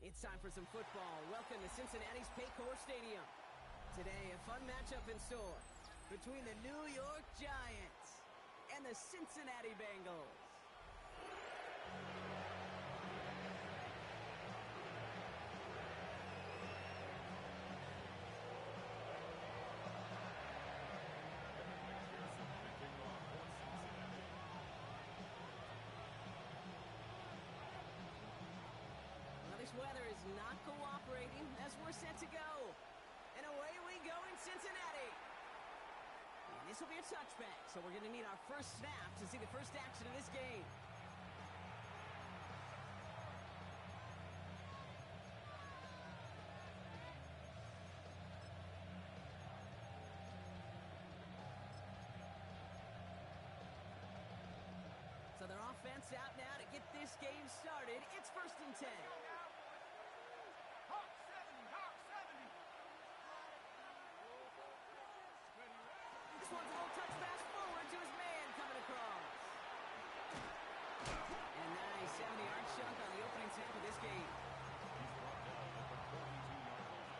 It's time for some football. Welcome to Cincinnati's Paycor Stadium. Today, a fun matchup in store between the New York Giants and the Cincinnati Bengals. This weather is not cooperating as we're set to go. And away we go in Cincinnati. And this will be a touchback, so we're going to need our first snap to see the first action of this game. So their offense out now to get this game started. It's 1st and 10. Hawk 70. This one's a little touch pass forward to his man coming across. And a nice 70-yard chunk on the opening snap of this game. He's brought down at the 42-yard line.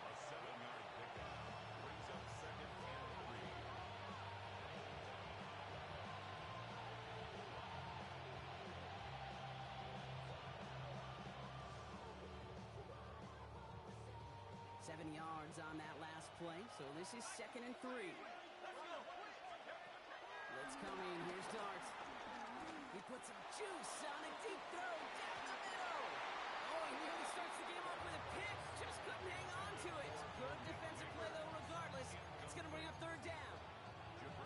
A 7-yard pickup brings up 2nd and 3. Seven yards on that last play, so this is 2nd and 3. Blitz coming, here's Dart. He puts some juice on a deep throw down the middle. Oh, he nearly starts the game off with a pick, just couldn't hang on to it. Good defensive play though regardless. It's going to bring up 3rd down.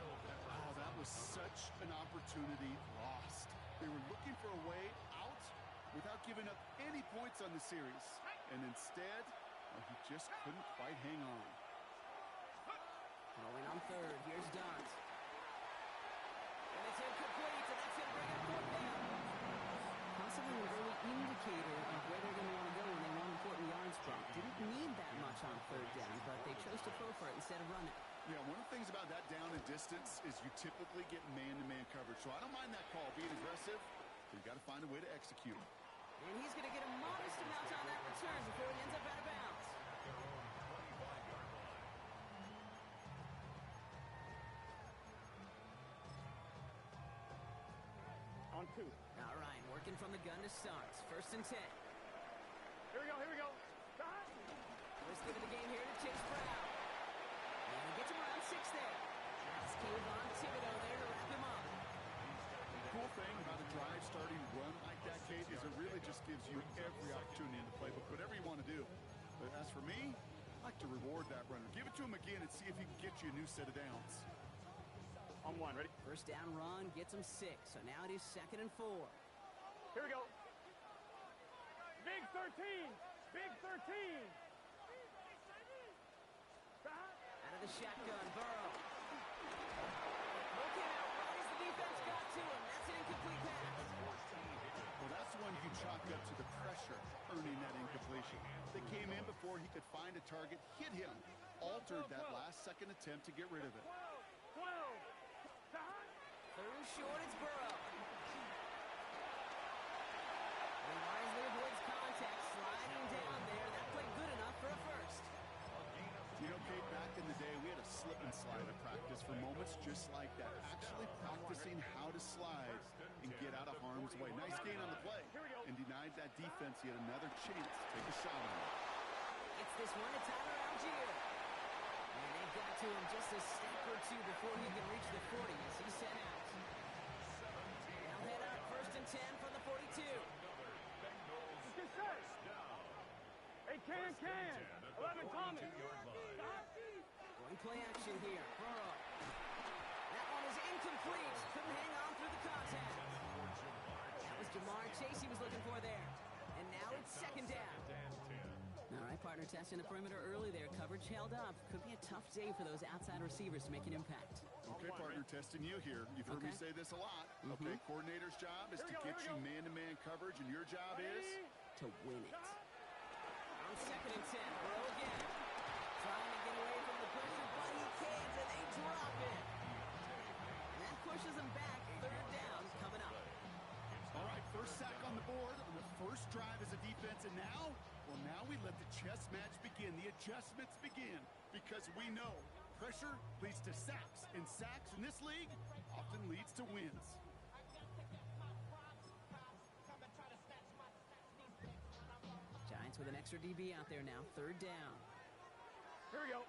Oh, that was such an opportunity lost. They were looking for a way out without giving up any points on the series. And instead, he just couldn't quite hang on. Going on 3rd. Here's Dart. And it's incomplete, and that's going to bring up 4th down. Possibly an early indicator of where they're going to want to go when they want important yards from. Didn't need that much on 3rd down, but they chose to throw for it instead of running. Yeah, one of the things about that down and distance is you typically get man-to-man coverage. So I don't mind that call being aggressive, but you got to find a way to execute. And he's going to get a modest amount on that return before he ends up out of bounds. On 2. All right, working from the gun to start. 1st and 10. Here we go. First give of the game here to Chase Brown. And he gets him around 6 there. That's Kayvon Thibodeaux there to wrap him up. The cool thing about a drive starting run like that, Kate, is it really just gives you every opportunity in the playbook, whatever you want to do. But as for me, I like to reward that runner. Give it to him again and see if he can get you a new set of downs. On 1, ready? First down run gets him 6, so now it is 2nd and 4. Here we go. Big 13. Out of the shotgun, Burrow. Look out, right as the defense got to him. That's an incomplete pass. Well, that's the one you chalked up to the pressure, earning that incompletion. They came in before he could find a target, hit him, altered that last-second attempt to get rid of it. 12. 3rd and short, it's Burrow. He wisely avoids contact, sliding down there. That played good enough for a first. You know, Kate, back in the day, we had a slip and slide at practice for moments just like that. Actually practicing how to slide and get out of harm's way. Nice gain on the play. And denied that defense yet another chance to take a shot on it. It's this one to Tyler Algier. And they got to him just a step or 2 before he can reach the 40 as he's sent out. They'll head up 1st and 10 from the 42. Hey, can. 11 Thomas. Going play action here. Burrow. That one is incomplete. Couldn't hang on through the contact. That was Jamar Chase he was looking for there. And now it's 2nd down. All right, partner, testing the perimeter early there. Coverage held up. Could be a tough day for those outside receivers to make an impact. Okay, partner, testing you here. You've heard me say this a lot. Okay, coordinator's job is to get you man-to-man coverage, and your job is to win it. On 2nd and 10, Burrow again. Trying to get away from the pressure, but he can't, and they drop it. And that pushes him back. 3rd down coming up. All right, first sack on the board on the first drive as a defense, and now, well, now we let the chess match begin, the adjustments begin, because we know pressure leads to sacks, and sacks in this league often leads to wins. Giants with an extra DB out there now, third down. Here we go.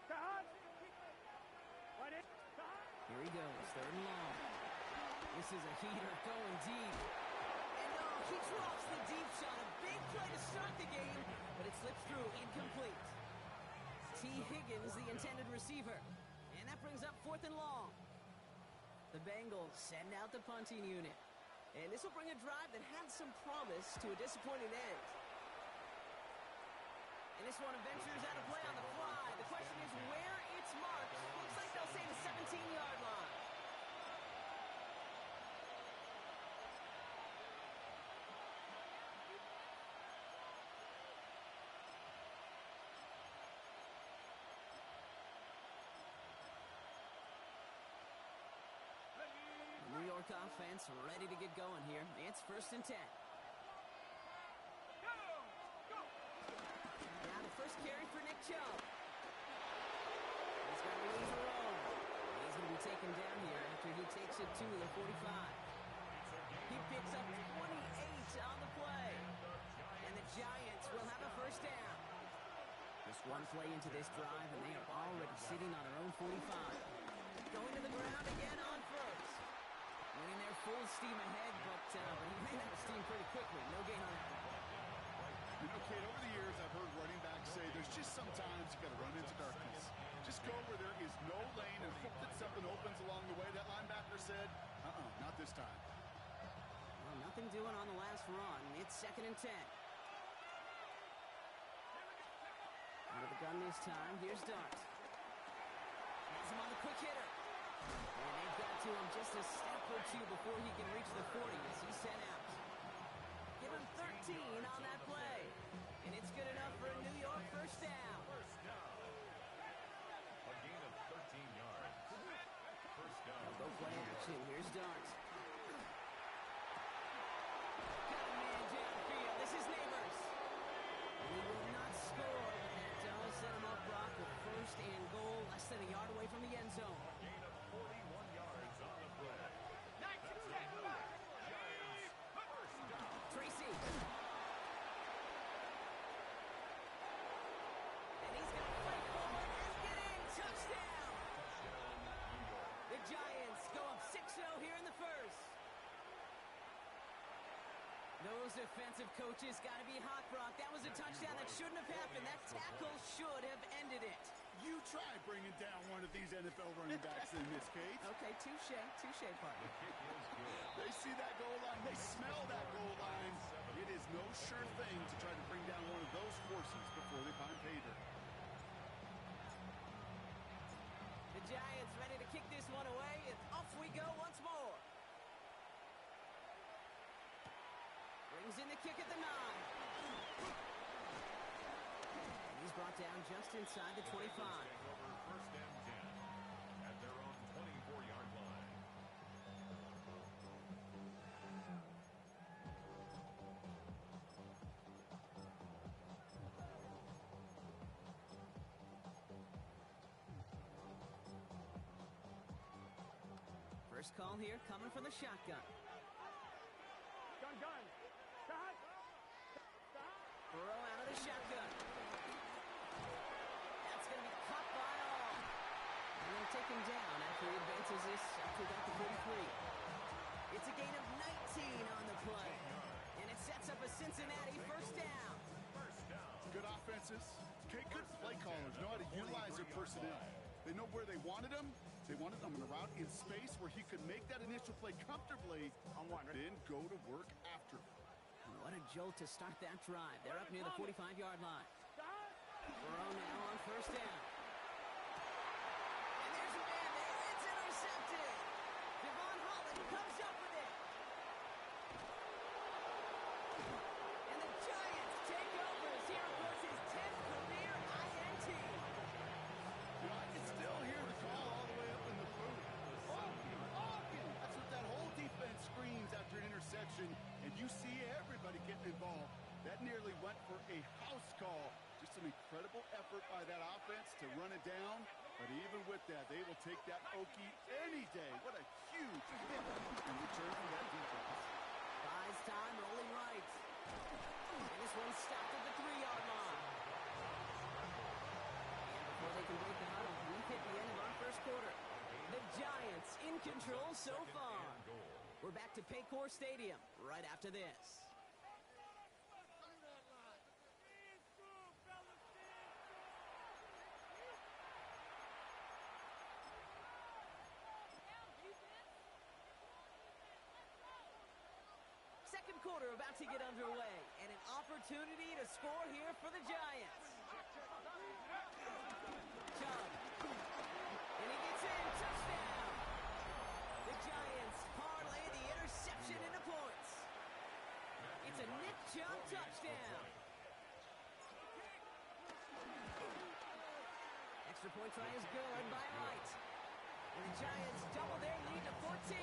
Cut. Right in. Cut. Here he goes, third and long. This is a heater going deep. And oh, he drops the deep shot. A big play to start the game, but it slips through, incomplete. T. Higgins, the intended receiver. And that brings up fourth and long. The Bengals send out the punting unit. And this will bring a drive that had some promise to a disappointing end. And this one ventures out of play on the fly. The question is where it's marked. Looks like they'll say the 17-yard line. The New York offense ready to get going here. It's first and 10. Now the first carry for Nick Chubb. He's got to lose a roll. He's going to be taken down here after he takes it to the 45. He picks up 28 on the play. And the Giants will have a first down. Just one play into this drive, and they are already sitting on their own 45. Going to the ground again on first. Winning their full steam ahead, but he ran out of steam pretty quickly. No gain on that. You know, Kate, over the years, I've heard running backs say there's just sometimes you got to run into darkness. Just go where there is no lane and hope that something opens along the way. That linebacker said, not this time. Well, nothing doing on the last run. It's second and 10. Out of the gun this time. Here's Dart. Has him on the quick hitter. And they've got to him just a step or two before he can reach the 40 as he's sent out. Give him 13 on that play. And it's good enough for a New York first down. First down. A gain of 13 yards. First down. Go play action. Here's Dart. Got a man downfield. This is Neighbors. He will not score, but that does set him up, Brock, with first and goal, less than a yard away from the end zone. Gain of 41 yards on the play. Giants, first down. Tracy. And he's going to fight forward and get in. Touchdown. Touchdown, New York. The Giants go up 6-0 here in the first. Those defensive coaches got to be hot, Brock. That was a touchdown that shouldn't have happened. That tackle should have ended it. You try bringing down one of these NFL running backs in this case. Okay, touche, partner. Kick is good. They see that goal line. They smell that goal line. It is no sure thing to try to bring down one of those forces before they find pay dirt. The Giants ready to kick this one away, and off we go once more. Brings in the kick at the 9. And he's brought down just inside the 25. Take over first and 10 at their own 24-yard line. First call here coming from the shotgun. Gun. Cut. Burrow out of the shotgun. That's going to be caught by all. And they'll take him down after he advances this up to about the 33. It's a gain of 19 on the play. And it sets up a Cincinnati first down. Good offenses. Okay, good play callers know how to utilize their personnel. They know where they wanted them. They wanted them in a route in space where he could make that initial play comfortably, On one, ready? then go to work after. What a jolt to start that drive. They're up near the 45-yard line. Burrow now on first down. And there's a man there. It's intercepted. Devon Holland comes up with it. And the Giants take over as here, of course, his 10th career INT. You know, I can still hear the call all the way up in the booth. Hawkins! That's what that whole defense screams after an interception. And you see an incredible effort by that offense to run it down. But even with that, they will take that Okie any day. What a huge hit in return from that defense. Buys time, rolling right. And this one stopped at the 3-yard line. And before they can break the huddle, we've hit the end of our first quarter. The Giants in control so far. We're back to Paycor Stadium right after this. Second quarter about to get underway, and an opportunity to score here for the Giants. Chubb. And he gets in. Touchdown. The Giants parlay the interception into points. It's a Nick Chubb touchdown. Extra point try is good by Wright. And the Giants double their lead to 14.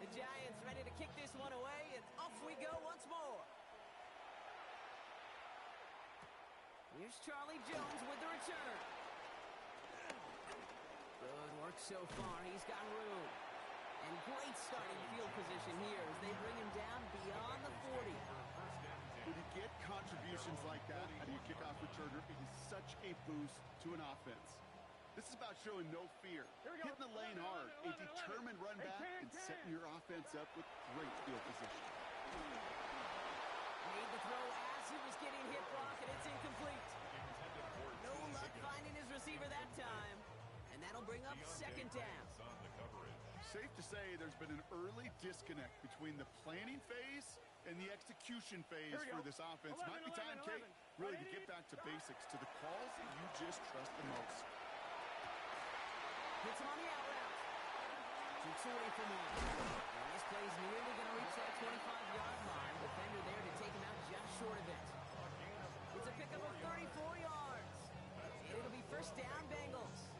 The Giants ready to kick this one away, and off we go once more. Here's Charlie Jones with the return. Good work so far. He's got room. And great starting field position here as they bring him down beyond the 40. When you get contributions like that out of your kickoff returner, it is such a boost to an offense. This is about showing no fear, hitting the lane hard, a determined run back, and setting your offense up with great field position. Made the throw as he was getting hit, Brock, and it's incomplete. No luck finding his receiver that time, and that'll bring up second down. Safe to say there's been an early disconnect between the planning phase and the execution phase for this offense. Might be time, Kate, really to get back to basics, to the calls that you just trust the most. Hits him on the out route. Shoots away from one. And this play's nearly going to reach that 25-yard line. Defender there to take him out just short of it. It's a pickup of 34 yards. And it'll be first down, Bengals.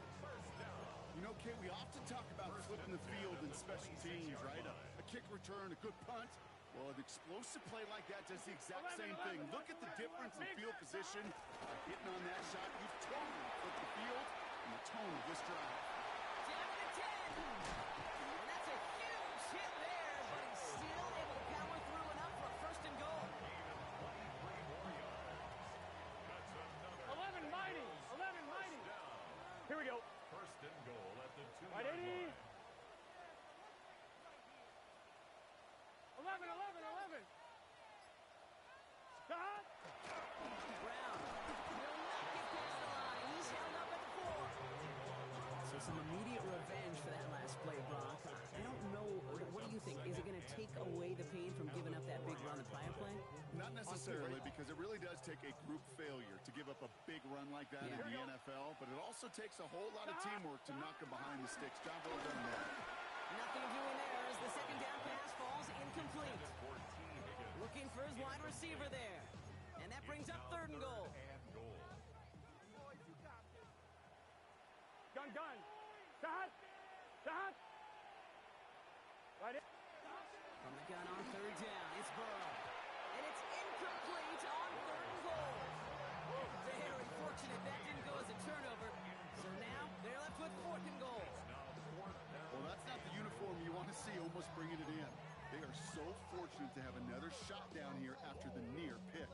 You know, Kate, we often talk about flipping the field in special teams, right? A kick return, a good punt. Well, an explosive play like that does the exact same thing. Look at the difference in field position. By hitting on that shot, you've totally flipped the field and the tone of this drive. Down to the 10. And that's a huge hit there, but he's still able to power through enough for a first and goal. 11 mighty. 11 mighty. Here we go. First and goal at the 2-yard Right, Eddie. line. 11. Stop. Brown will not get past the line. He's held up at the 4. So some immediate revenge for that last play, Brock. I don't know. What do you think? Is it going to take away the pain from giving up that big run the prior play? Not necessarily, because it really does take a group failure to give up a big run like that in the NFL, but it also takes a whole lot of teamwork to knock him behind the sticks. Job well done there. Nothing doing there as the second down pass falls incomplete. Looking for his wide receiver there. And that brings up third and goal. Gun. Stop. Right in. From the gun on third down, it's Burrow. And it's incomplete on third and goal. Very fortunate that didn't go as a turnover. So now they're left with fourth and goal. Well, that's not the uniform you want to see almost bringing it in. They are so fortunate to have another shot down here after the near pick.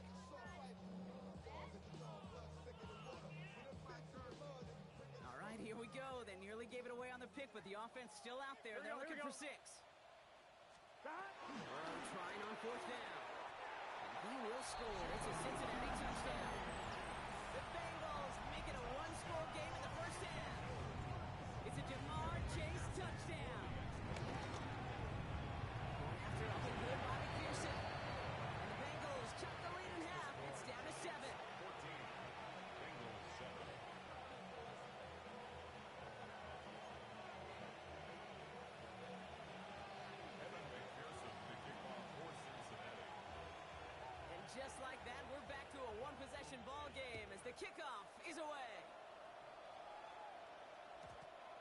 All right, here we go. They nearly gave it away on the pick, but the offense still out there. They're looking for 6. Burrow trying on fourth down. And he will score. It's a Cincinnati touchdown. The Bengals make it a one-score game in the first half. It's a Jamar Chase touchdown. Going after it, looking good by McPherson. And the Bengals cut the lead in half. It's down to 7. 14. Bengals 7. Evan McPherson to kick off for Cincinnati. And just like that, we're back to a one-possession ball game as the kickoff is away.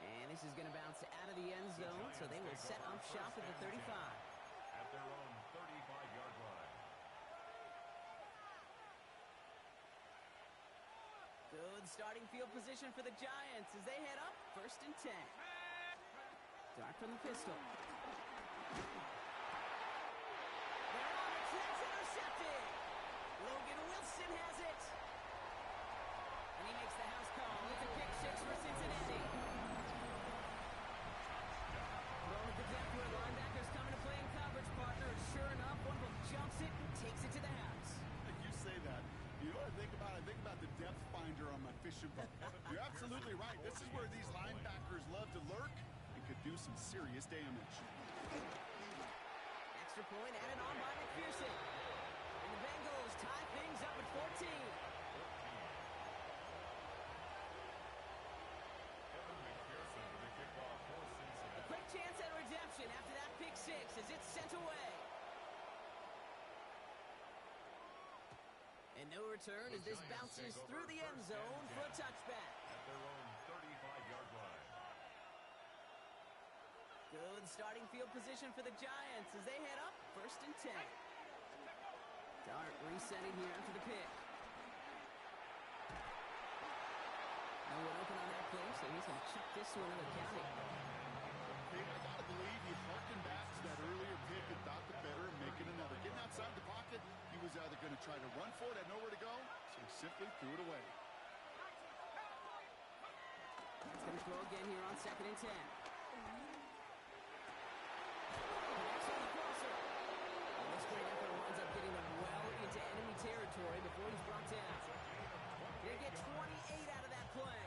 And this is going to bounce out of the end zone, so they will set up shop at the 35. At their own 35-yard line. Good starting field position for the Giants as they head up 1st and 10. Dart from the pistol. They're on it. That's intercepted. Logan Wilson has it. And he makes the house call. It's a pick 6 for Cincinnati. Thrown at the depth where linebackers coming to play in coverage, partner. And sure enough, one of them jumps it and takes it to the house. You say that. You know what I think about? I think about the depth finder on my fishing boat. You're absolutely right. This is where these linebackers love to lurk and could do some serious damage. Extra point added on by McPherson. And the Bengals tie things up at 14. A quick chance at redemption after that pick 6 as it's sent away. And no return as this bounces through the end zone for a touchback. At their own 35-yard line. Good starting field position for the Giants as they head up 1st and 10. Dart resetting here after the pick. No one open on that play, so he's going to chuck this one in the county. Hey, I gotta believe he harkened back to that earlier pick and thought the better of making another. Getting outside the pocket, he was either going to try to run for it, had nowhere to go, so he simply threw it away. He's going to throw again here on 2nd and 10. Connects on the crosser. And this great effort winds up getting him well into enemy territory before he's brought down. They get 28 out of that play.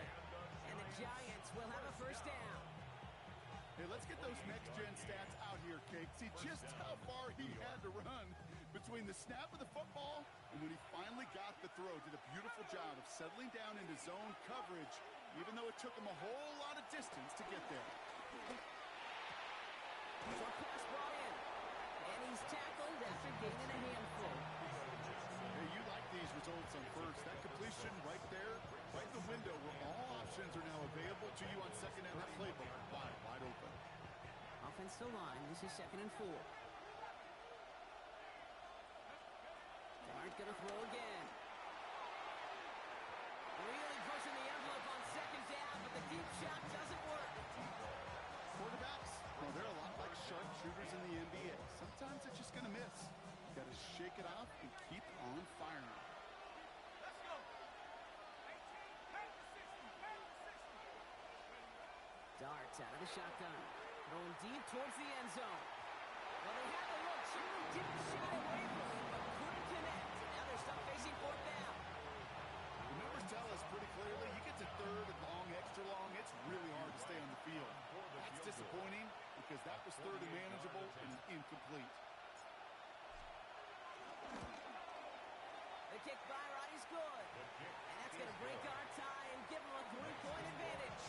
And the Giants will have a 1st down. Hey, let's get those next-gen stats out here, Cake. See just how far he had to run between the snap of the football and when he finally got the throw. Did a beautiful job of settling down into zone coverage, even though it took him a whole lot of distance to get there. Short pass brought in. And he's tackled after gaining a handful. Hey, you like these results on first. That completion right there, right in the window where all options are now available to you on 2nd and that playbook wide open. Offensive line, this is 2nd and 4. Dart gonna throw again. Really pushing the envelope on 2nd down, but the deep shot doesn't work. Quarterbacks, well, they're a lot like sharpshooters in the NBA. Sometimes it's just gonna miss. You gotta shake it off and keep on firing. Darts out of the shotgun. Thrown deep towards the end zone. Well, they had the look. Sherman didn't shy away from it, but couldn't connect. And now they're stuck facing 4th down. The numbers tell us pretty clearly, you get to 3rd and long, extra long, it's really hard to stay on the field. That's disappointing because that was 3rd and manageable and incomplete. The kick by Roddy's good. And that's going to break our tie and give them a 3-point advantage.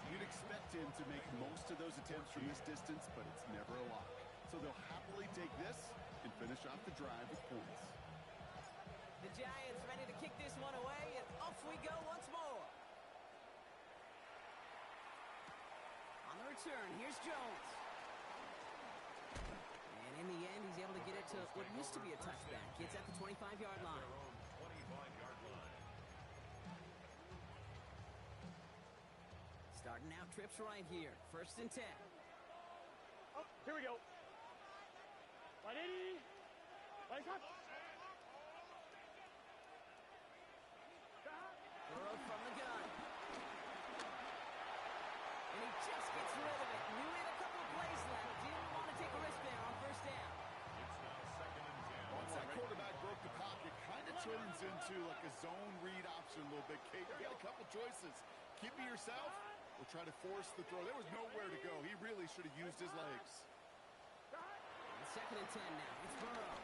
You'd expect him to make most of those attempts from this distance, but it's never a lock. So they'll happily take this and finish off the drive with points. The Giants ready to kick this one away, and off we go once more. On the return, here's Jones. And in the end, he's able to get it to what used to be a touchback. Gets at the 25-yard line. 25-yard line. Starting out trips right here. 1st and 10. Oh, here we go. 180. Line cut. Burrow from the gun. And he just gets rid of it. Knew he had a couple of plays left. Didn't want to take a risk there on 1st down. It's now 2nd and 10. Once that quarterback broke the pocket, kind of turns into like a zone read option a little bit. Kate, you got a couple choices. Keep it yourself or try to force the throw. There was nowhere to go. He really should have used his legs. And 2nd and 10 now. It's Burrow.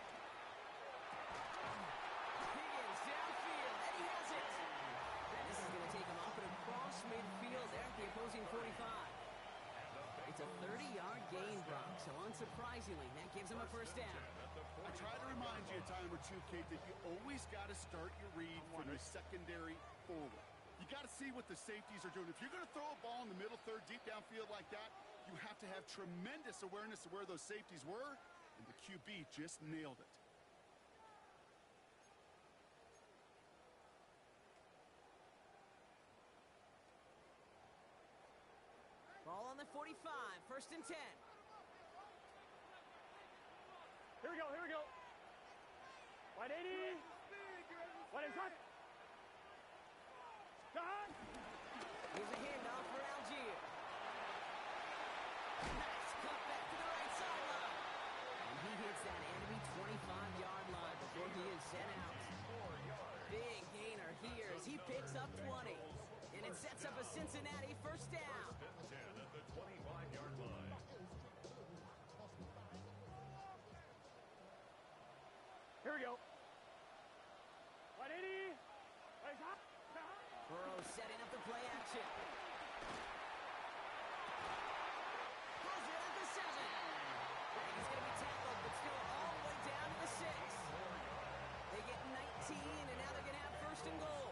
Higgins downfield, and he has it. And this is going to take him off and across midfield there at the opposing 45. It's a 30-yard gain, Brock, so unsurprisingly, that gives him a 1st down. I try to remind you a time or two, Kate, that you always got to start your read from the secondary forward. You got to see what the safeties are doing. If you're going to throw a ball in the middle third, deep downfield like that, you have to have tremendous awareness of where those safeties were, and the QB just nailed it. on the 45, 1st and 10. Here we go, here we go. Wide 80. Wide is hot. Done. Here's a handoff for Algier. Nice cut back to the right sideline. And he hits that enemy 25-yard line before he is sent out. Big gainer here as he picks up 20. And it sets up a Cincinnati 1st down. 10 at the 25-yard line. Here we go. 180. Right hot. Burrow setting up the play action. Has it at the 7. And he's going to be tackled, but still all the way down to the 6. They get 19, and now they're going to have 1st and goal.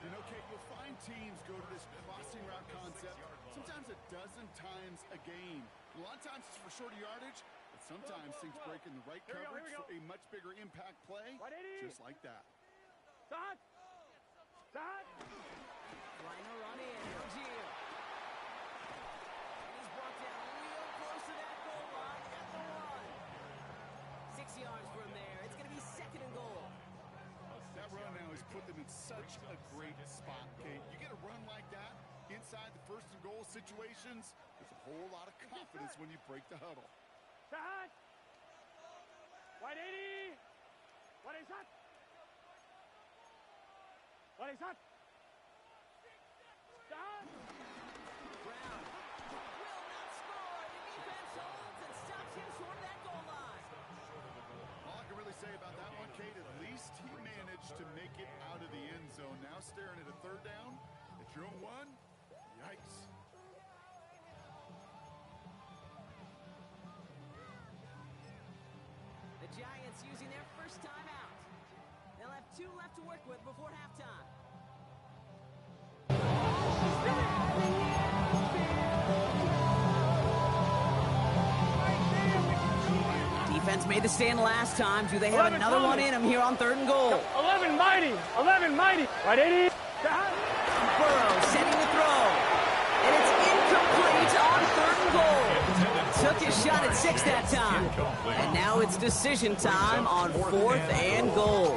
You know, Kate, you'll find teams go to this crossing route concept sometimes a dozen times a game. A lot of times it's for shorter yardage, but sometimes things break in the right coverage for a much bigger impact play, just like that. Done. Done. Trying to run in, Algier. And he's brought down real close to that goal line at the 1. 6 yards from there. It's going to be 2nd and goal. That run now has put them in such a great spot, Kate. You get a run like that inside the 1st and goal situations, there's a whole lot of confidence when you break the huddle. Done. Wide 80. Wide is hot. Wide is hot. Done. Brown will not score. The defense holds and stops him short of that goal line. All I can really say about that one, Kate, at least he managed to make it out of the end zone. Now staring at a 3rd down at your own 1. Yikes. The Giants using their 1st timeout. They'll have 2 left to work with before halftime. Defense made the stand last time. Do they have another one in them here on 3rd and goal? 11 mighty. 11 mighty. Wide 80. Done. Burrow setting the throw. And it's incomplete on 3rd and goal. Took his shot at 6 that time. And now it's decision time on 4th and goal.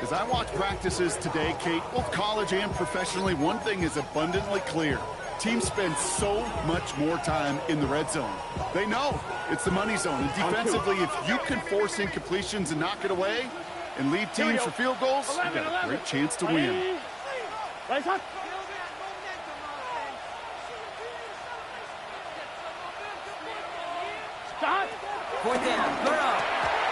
As I watch practices today, Kate, both college and professionally, one thing is abundantly clear. Teams spend so much more time in the red zone. They know it's the money zone. And defensively, if you can force incompletions and knock it away and lead teams for field goals, you've got a great chance to win. Right hot. Stop. 4th down, Burrow.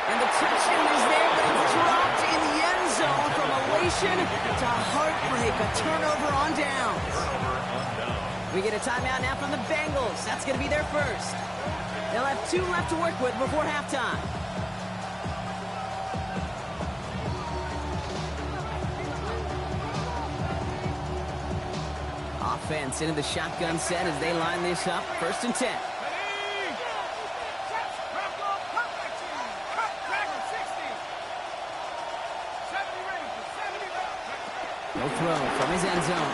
And the touchdown is there, but it's dropped in the end zone from elation to heartbreak. A turnover on downs. We get a timeout now from the Bengals. That's going to be their 1st. They'll have 2 left to work with before halftime. Offense into the shotgun set as they line this up. 1st and 10. No throw from his end zone.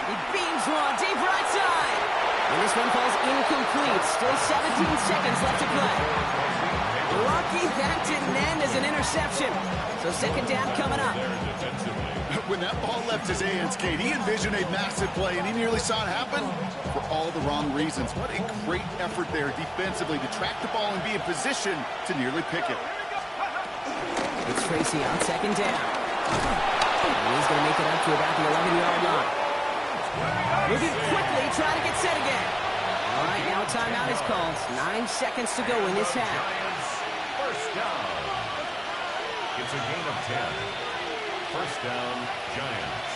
He beams one deep right side. And this one falls incomplete. Still 17 seconds left to play. Lucky that didn't end as an interception. So 2nd down coming up. When that ball left his hands, Kate, he envisioned a massive play, and he nearly saw it happen for all the wrong reasons. What a great effort there defensively to track the ball and be in position to nearly pick it. It's Tracy on 2nd down. And he's going to make it up to about the 11-yard line. Moving quickly, trying to get set again. All right, now a timeout is called. 9 seconds to go in this half. Giants, 1st down. It's a gain of 10. 1st down, Giants.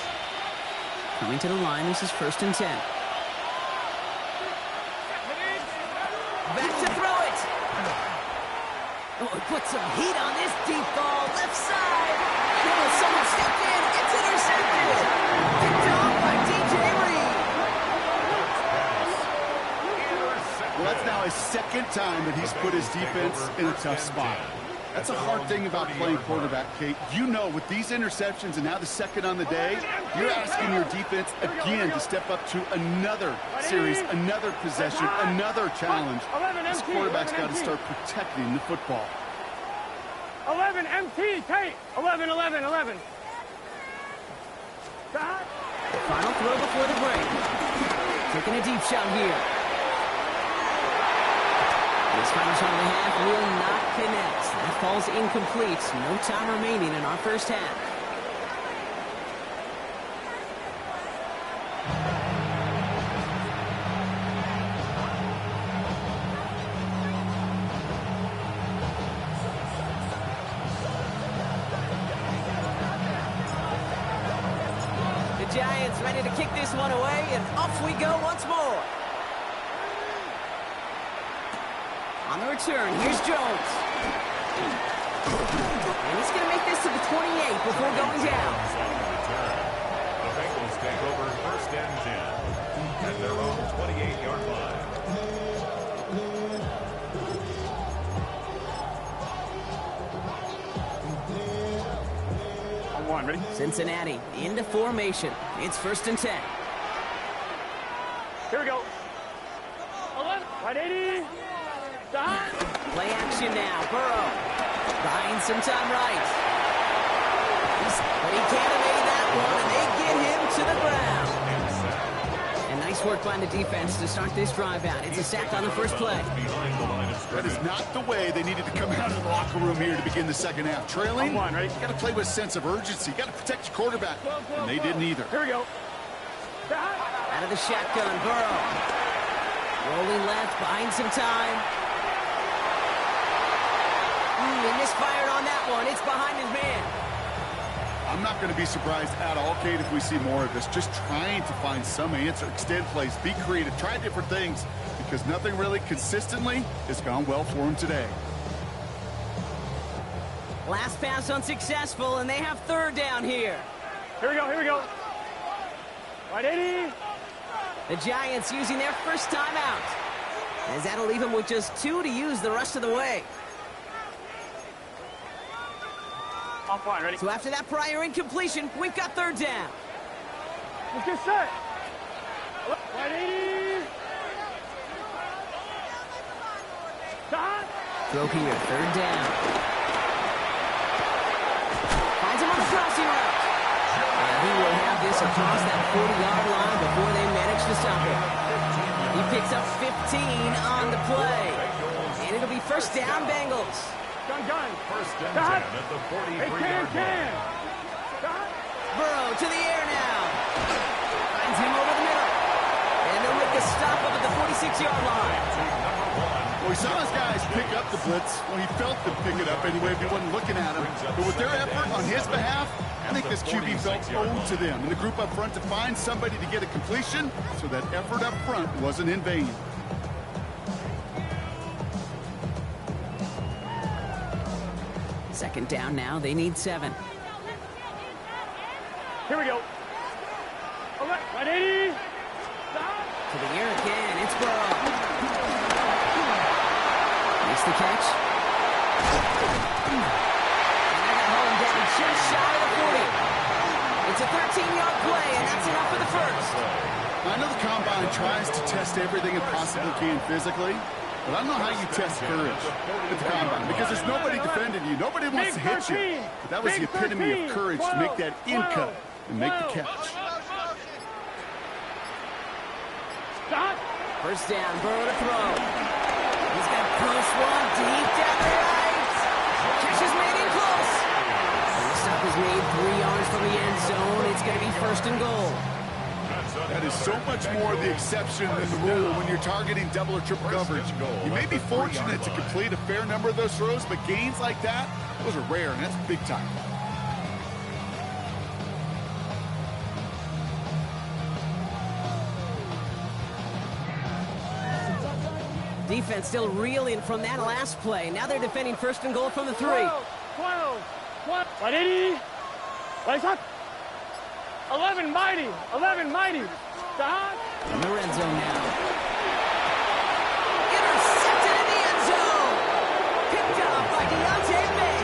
Coming to the line, this is 1st and 10. Back to throw it. Oh, put some heat on this deep ball. Left side. Oh, someone stepped in. It's intercepted. Picked off by DJ Reed. Well, that's now his 2nd time that he's put his defense in a tough spot. That's a hard thing about playing quarterback, Kate. You know, with these interceptions and now the second on the day, you're asking your defense again to step up to another series, another possession, another challenge. This quarterback's got to start protecting the football. 11 MT, Kate. 11, 11, 11. Final throw before the break. Taking a deep shot here. This final shot of the half will not connect. That falls incomplete. No time remaining in our first half. The Giants ready to kick this one away, and off we go once more. On the return, here's Jones. And he's going to make this to the 28 before going down. The Bengals take over first and 10 at their own 28-yard line. On one, ready? Cincinnati into formation. It's first and 10. Here we go. 11, right 80. Play action now. Burrow buying some time right. But he can't evade that one, and they get him to the ground. And nice work by the defense to start this drive out. It's a sack on the first play. That is not the way they needed to come out of the locker room here to begin the second half. Trailing, On one, ready? you got to play with a sense of urgency. You got to protect your quarterback, and they didn't either. Here we go. Out of the shotgun, Burrow. Rolling left, buying some time. He misfired on that one. It's behind his man. I'm not going to be surprised at all, Kate, if we see more of this. Just trying to find some answer, extend plays, be creative, try different things, because nothing really consistently has gone well for him today. Last pass unsuccessful, and they have third down here. Here we go, here we go. Right 80. The Giants using their first timeout, as that'll leave them with just 2 to use the rest of the way. Off one, ready? So after that prior incompletion, we've got third down. Let's get set. Right 80. Stop. Throw here, third down. Finds him on the crossing route. And he will have this across that 40-yard line before they manage to stop him. He picks up 15 on the play. And it'll be first down, Bengals. Gun. First and 10 at the 43-yard line. Burrow to the air now. Finds him over the middle. And they'll make a stop up at the 46-yard line. Well, we saw his guys pick up the blitz. Well, he felt them pick it up anyway if he wasn't looking at him. But with their effort on his behalf, I think this QB felt owed to them. And the group up front to find somebody to get a completion, so that effort up front wasn't in vain. Second down now. They need 7. Here we go. Right 80. To the air again. It's Burrow. Makes the catch. And they got home down just shy of the 40. It's a 13-yard play, and that's enough for the first. I know the Combine tries to test everything it possibly can physically, but I don't know how you test courage at the Combine, because there's nobody defending you. Nobody wants to hit you. But that was the epitome of courage to make that in cut and make the catch. Stop. First down, Burrow to throw. He's got close one deep down the right. Catch is made in close. And the stop is made 3 yards from the end zone. It's going to be first and goal. That is so much more the exception than the rule when you're targeting double or triple coverage. You may be fortunate to complete a fair number of those throws, but gains like that, those are rare, and that's big time. Defense still reeling from that last play. Now they're defending first and goal from the 3. 12. 180. Right up. 11 mighty. Stop. In the red zone now. Intercepted in the end zone. Picked up by Deontay May.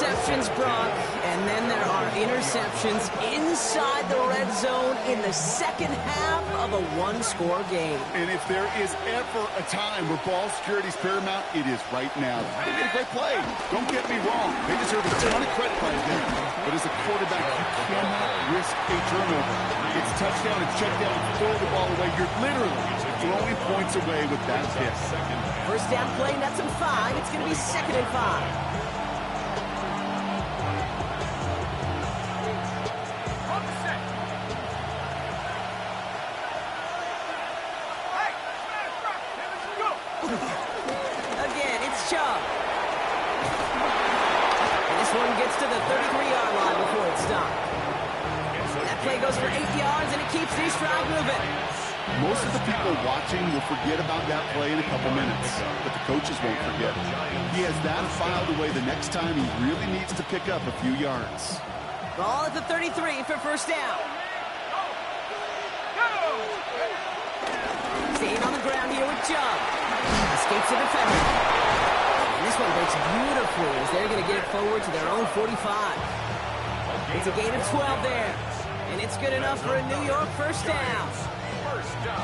receptions, Brock, and then there are interceptions inside the red zone in the second half of a one-score game. And if there is ever a time where ball security is paramount, it is right now. They made a great play. Don't get me wrong. They deserve a ton of credit right there. But as a quarterback, you cannot risk a turnover. It's touchdown, it's check down, throw the ball away. You're literally throwing points away with that hit. First down play, that's a 5. It's going to be 2nd and 5. Again, it's Chubb. And this one gets to the 33-yard line before it's stopped. That play goes for 8 yards, and it keeps this drive moving. Most of the people watching will forget about that play in a couple minutes, but the coaches won't forget. He has that filed away the next time he really needs to pick up a few yards. Ball at the 33 for first down. Staying on the ground here with Chubb. Escapes the defender. And this one breaks beautifully as they're going to get it forward to their own 45. It's a gain of 12 there. And it's good enough for a New York first down.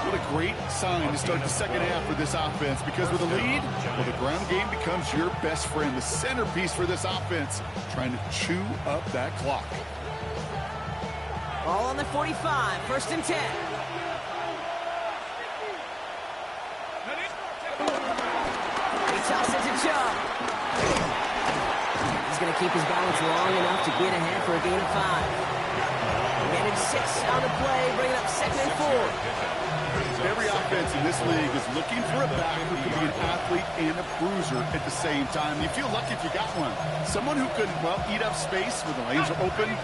What a great sign to start the second half for this offense, because with a lead, well, the ground game becomes your best friend, the centerpiece for this offense, trying to chew up that clock. Ball on the 45, 1st and 10. He tosses it to Chubb. He's going to keep his balance long enough to get ahead for a gain of 5. Managed 6 on the play, bringing up 2nd and 4. Every offense in this league is looking for a back who can be an athlete and a bruiser at the same time. You feel lucky if you got one. Someone who can, well, eat up space when the lanes are open, and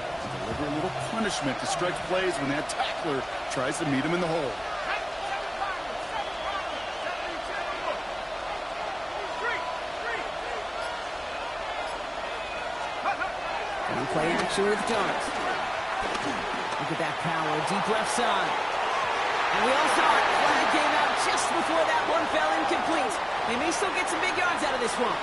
deliver a little punishment to stretch plays when that tackler tries to meet him in the hole. And play action with Jones. Look at that power, deep left side. And we all saw it. Flag came out just before that one fell incomplete. They may still get some big yards out of this one.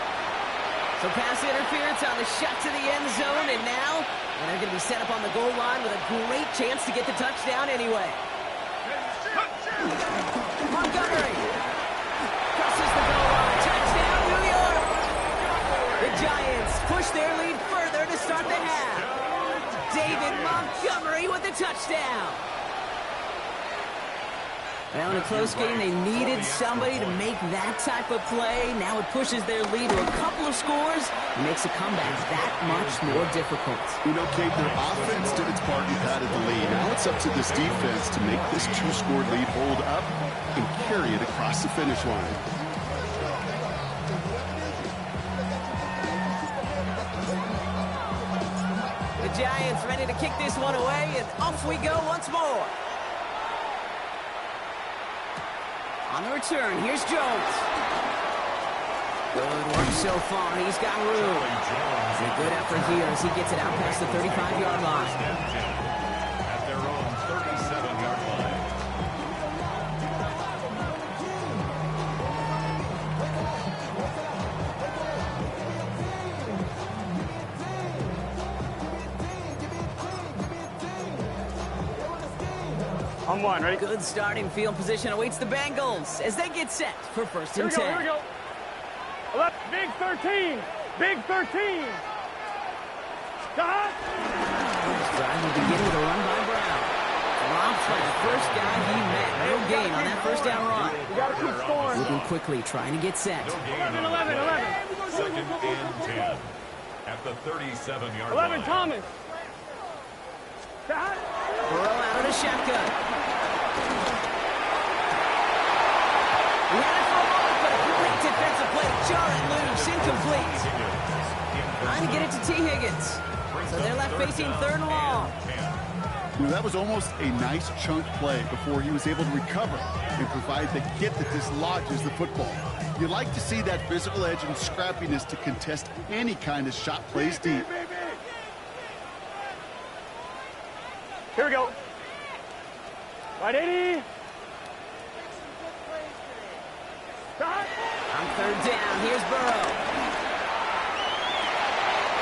So pass interference on the shot to the end zone, and now they're going to be set up on the goal line with a great chance to get the touchdown anyway. Montgomery crosses the goal line. Touchdown, New York! The Giants push their lead further to start the half. David Montgomery with the touchdown. Well, in a close game, they needed somebody to make that type of play. Now it pushes their lead to a couple of scores and makes a comeback that much more difficult. You know, Kate, their offense did its part and padded the lead. Now it's up to this defense to make this 2-score lead hold up and carry it across the finish line. The Giants ready to kick this one away, and off we go once more. On the return, here's Jones. Good work so far. He's got room. It's a good effort here as he gets it out past the 35-yard line. At their own 37-yard line. On one, ready? Good starting field position awaits the Bengals as they get set for 1st and 10. Here we go. Big 13. Big 13. Stop. This drive will begin with a run by Brown. Drops by the first guy he met. No gain on that first down run. You got to keep scoring. Moving quickly, trying to get set. 11. 2nd and 10. At the 37-yard 11, line. Thomas. Stop. Burrow out of the shotgun. He had it for a moment, but a great defensive play. Jarrett loose, incomplete. Trying to get it to T. Higgins. So they're left facing 3rd and long. Well, that was almost a nice chunk play before he was able to recover and provide the hit that dislodges the football. You like to see that physical edge and scrappiness to contest any kind of shot plays deep. Here we go. Right 80. Stop. On 3rd down, here's Burrow.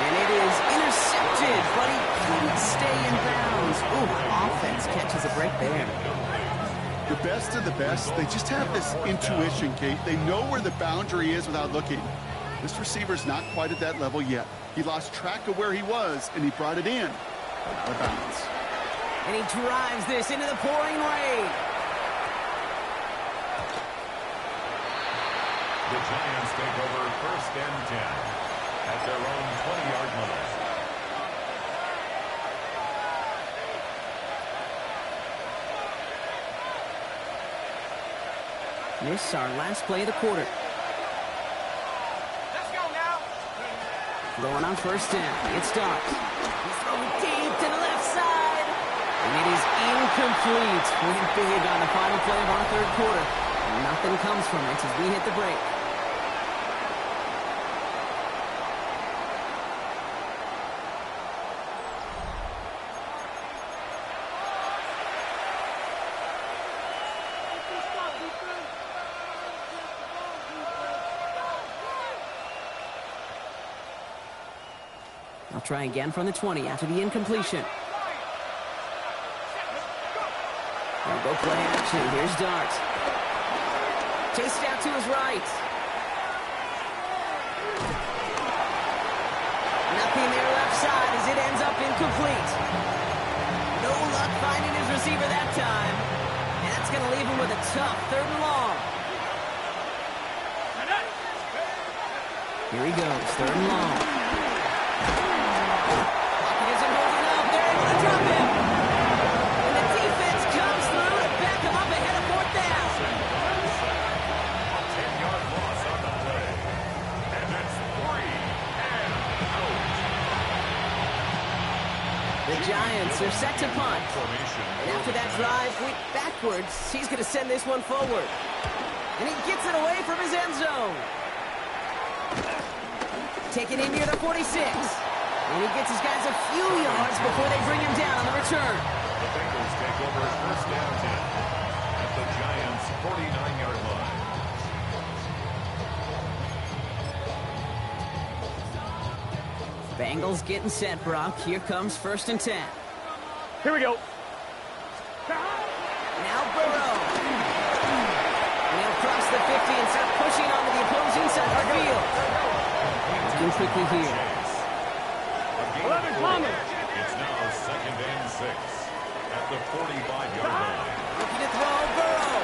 And it is intercepted, but he couldn't stay in bounds. Ooh, offense catches a break there. The best of the best, they just have this intuition, Kate. They know where the boundary is without looking. This receiver's not quite at that level yet. He lost track of where he was, and he brought it in, but out of bounds. And he drives this into the pouring rain. The Giants take over 1st and 10 at their own 20-yard line. This is our last play of the quarter. Let's go now. Going on 1st down. It starts. He's throwing deep to the left side. And it is incomplete. Went big on the final play of our 3rd quarter. Nothing comes from it as we hit the break. I'll try again from the 20 after the incompletion. They'll go play action. Here's Dart. Chased out to his right. Nothing there left side as it ends up incomplete. No luck finding his receiver that time. And that's going to leave him with a tough 3rd and long. Here he goes, 3rd and long. Pocket isn't holding up. They're able to drop him. And the defense comes through to back him up ahead of 4th down. 10-yard loss on the play. And it's 3 and out. The Giants are set to punt. Formation. And after that drive went backwards, he's going to send this one forward. And he gets it away from his end zone. Taken in near the 46. And he gets his guys a few yards before they bring him down on the return. The Bengals take over 1st and 10 at the Giants' 49-yard line. Bengals getting set, Brock. Here comes 1st and 10. Here we go. Now Burrow. And he'll cross the 50 and start pushing onto the opposing side of the field. Looking quickly here. 11 Palmer. It's now 2nd and 6 at the 45-yard line. Looking to throw Burrow.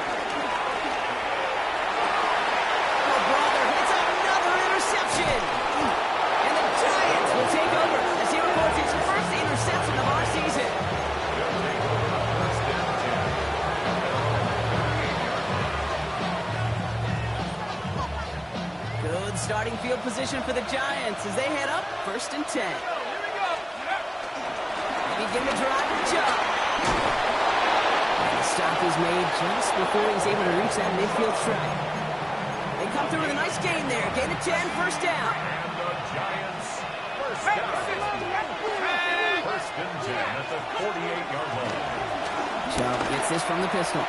Oh, brother, it's another interception. And the Giants will take over as he records his 1st interception of our season. They'll take over 1st and 10. Good starting field position for the Giants as they head up 1st and 10. Begin to drive and jump. And the stop is made just before he's able to reach that midfield stripe. They come through with a nice gain there. Gain of 10, 1st down. And the Giants 1st down. 1st and 10 at the 48-yard line. Chubb gets this from the pistol.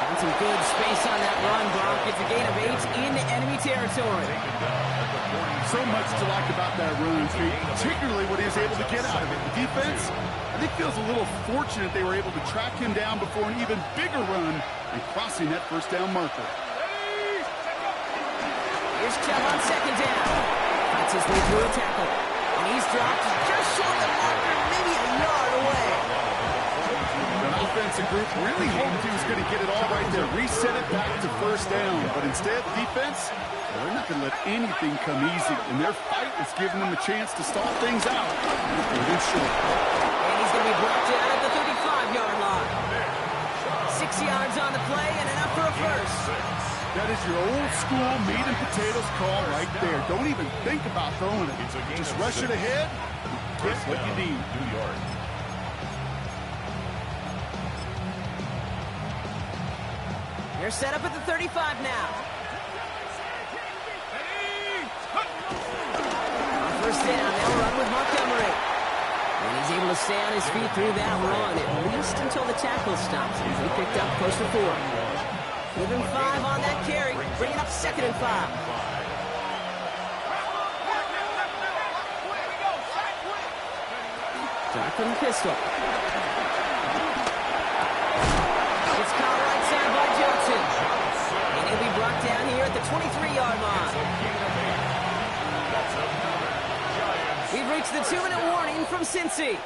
Found some good space on that run, Brock. It's a gain of 8 in enemy territory. Taken down at the 40. So much to like about that run, Kate, particularly what he was able to get out of it. The defense, I think, feels a little fortunate they were able to track him down before an even bigger run and crossing that 1st down marker. Here's Chubb on 2nd down. Fights his way through a tackle. And he's dropped just short of the marker, maybe a yard away. The offensive group really hoped he was going to get it all right there, reset it back to 1st down. But instead, defense, well, they're not going to let anything come easy. And their fight is giving them a chance to stall things out. Even short. And he's going to be brought down at the 35-yard line. 6 yards on the play and enough for a 1st. That is your old school meat and potatoes call right there. Don't even think about throwing it. Just rush it ahead, get what you need. New York. They're set up at the 35 now. On 1st down, they'll run with Montgomery. And he's able to stay on his feet through that run, at least until the tackle stops. He picked up close to 4. Within 5 on that carry, bringing up 2nd and 5. Start from the pistol. It's caught right side by Johnson. And he'll be brought down here at the 23-yard line. We've reached the 2-minute warning from Cincy.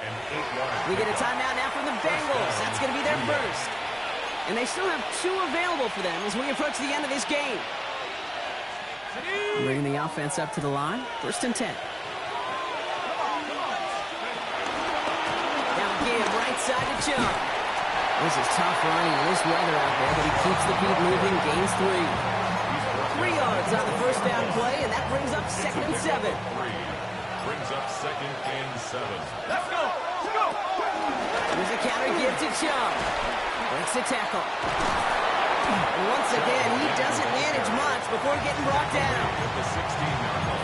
We get a timeout now from the Bengals. That's going to be their first. And they still have 2 available for them as we approach the end of this game. Bringing the offense up to the line. 1st and 10. Now again, right side to Chung. This is tough running in this weather out there, but he keeps the feet moving, gains 3. 3 yards on the first down play, and that brings up 2nd and 7. Brings up 2nd and 7. Let's go! Let's go! There's a counter give to Chung. Breaks the tackle. And once again, he doesn't manage much before getting brought down.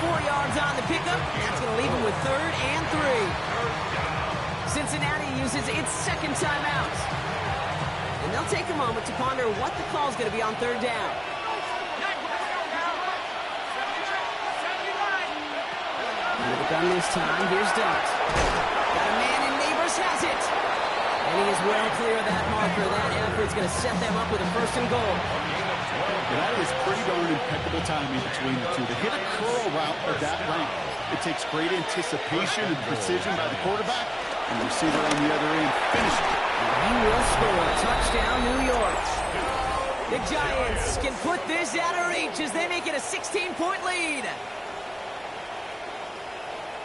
4 yards on the pickup. That's going to leave him with 3rd and 3. Cincinnati uses its 2nd timeout. And they'll take a moment to ponder what the call is going to be on 3rd down. With the gun this time, here's Dart. Got a man, and Neighbors has it. And he is well clear of that marker. That effort's going to set them up with a 1st and goal. That is pretty darn impeccable timing between the two. To hit a curl route of that length, it takes great anticipation and precision by the quarterback, and the receiver on the other end finishes it. He will score. Touchdown, New York. The Giants can put this out of reach as they make it a 16-point lead.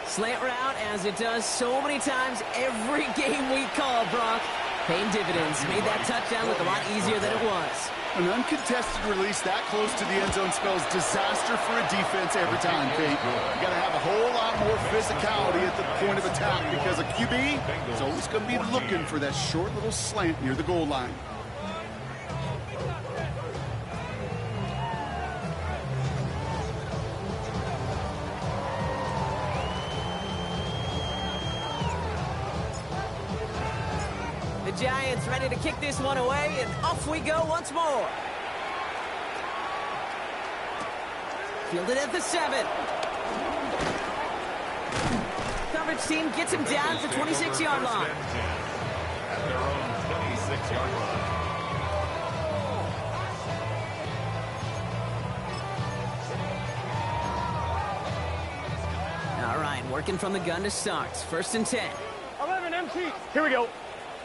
Slant route, as it does so many times every game we call, Brock. Paying dividends. Made that touchdown look a lot easier than it was. An uncontested release that close to the end zone spells disaster for a defense every time, Kate. You got to have a whole lot more physicality at the point of attack because a QB is always going to be looking for that short little slant near the goal line. The Giants ready to kick this one away, and off we go once more. Fielded at the 7. Coverage team gets him down at the 26-yard line. At their own 26-yard line. All right, working from the gun to start. 1st and 10. 11 empty. Here we go.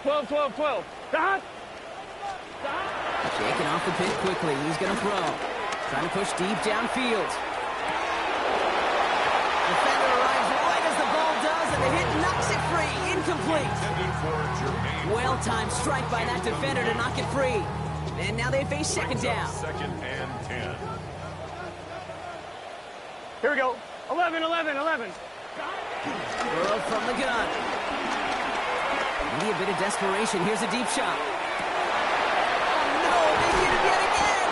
12, 12, 12. Dot. Shaking off the pit quickly. He's going to throw. Trying to push deep downfield. Defender arrives right as the ball does, and the hit knocks it free. Incomplete. Well-timed strike by that defender to knock it free. And now they face 2nd down. 2nd and 10. Here we go. 11, 11, 11. Burrow from the gun. Maybe a bit of desperation. Here's a deep shot. No, they hit it yet again.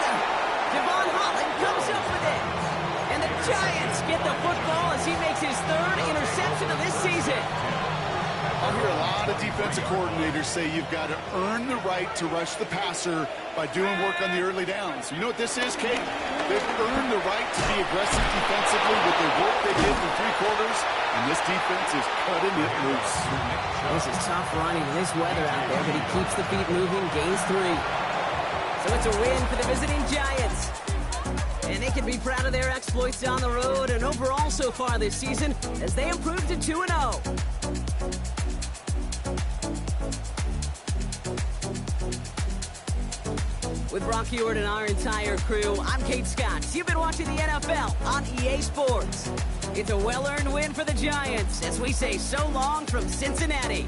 Devon Holland comes up with it. And the Giants get the football as he makes his 3rd interception of this season. I'll hear a lot of defensive coordinators say you've got to earn the right to rush the passer by doing work on the early downs. You know what this is, Kate? They've earned the right to be aggressive defensively with the work they did in 3 quarters, and this defense is cutting it loose. This is tough running in this weather out there, but he keeps the feet moving, gains 3. So it's a win for the visiting Giants. And they can be proud of their exploits on the road and overall so far this season as they improved to 2-0. With Brock Huard and our entire crew, I'm Kate Scott. You've been watching the NFL on EA Sports. It's a well-earned win for the Giants as we say so long from Cincinnati.